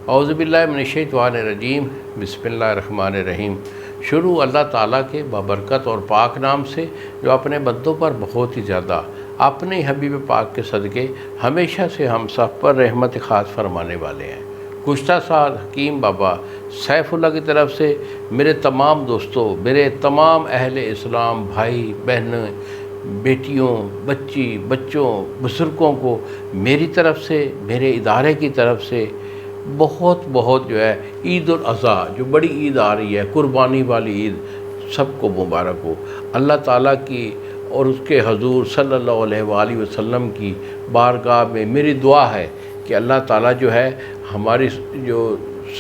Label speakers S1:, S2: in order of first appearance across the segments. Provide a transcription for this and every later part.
S1: اعوذ باللہ من الشیطان الرجیم، بسم اللہ الرحمن الرحیم۔ شروع اللہ تعالیٰ کے بابرکت اور پاک نام سے جو اپنے بندوں پر بہت ہی زیادہ اپنے حبیب پاک کے صدقے ہمیشہ سے ہم سب پر رحمت خاص فرمانے والے ہیں۔ گزشتہ سال حکیم بابا سیف اللہ کی طرف سے میرے تمام دوستوں، میرے تمام اہل اسلام بھائی بہنیں، بیٹیوں، بچوں، بزرگوں کو میری طرف سے، میرے ادارے کی طرف سے بہت جو ہے عید الاضحیٰ، جو بڑی عید آ رہی ہے، قربانی والی عید، سب کو مبارک ہو۔ اللہ تعالیٰ کی اور اس کے حضور صلی اللہ علیہ وآلہ وسلم کی بارگاہ میں میری دعا ہے کہ اللہ تعالیٰ جو ہے ہماری جو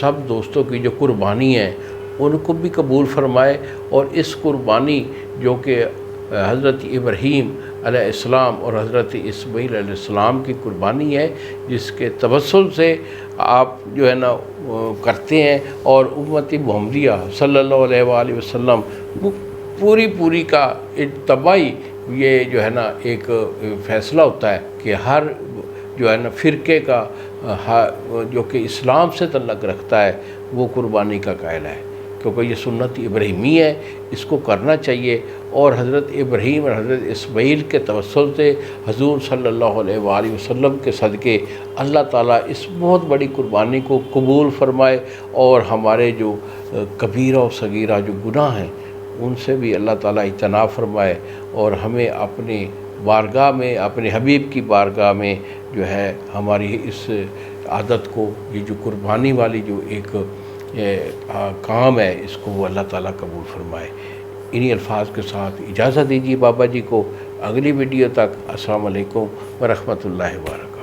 S1: سب دوستوں کی جو قربانی ہے ان کو بھی قبول فرمائے، اور اس قربانی جو کہ حضرت ابراہیم علیہ السلام اور حضرت اسماعیل علیہ السلام کی قربانی ہے، جس کے توسل سے آپ جو ہے نا کرتے ہیں، اور امت محمدیہ صلی اللہ علیہ وآلہ وسلم پوری کا اتباعی یہ جو ہے نا ایک فیصلہ ہوتا ہے کہ ہر جو ہے نا فرقے کا جو کہ اسلام سے تعلق رکھتا ہے وہ قربانی کا قائل ہے، کیونکہ یہ سنت ابراہیمی ہے، اس کو کرنا چاہیے۔ اور حضرت ابراہیم اور حضرت اسماعیل کے توسل سے حضور صلی اللہ علیہ وآلہ وسلم کے صدقے اللہ تعالیٰ اس بہت بڑی قربانی کو قبول فرمائے، اور ہمارے جو کبیرہ و صغیرہ جو گناہ ہیں ان سے بھی اللہ تعالیٰ اجتناب فرمائے، اور ہمیں اپنی بارگاہ میں، اپنے حبیب کی بارگاہ میں جو ہے ہماری اس عادت کو، یہ جو قربانی والی جو ایک کام ہے، اس کو وہ اللہ تعالیٰ قبول فرمائے۔ انہی الفاظ کے ساتھ اجازت دیجیے بابا جی کو، اگلی ویڈیو تک السلام علیکم ورحمۃ اللہ وبرکاتہ۔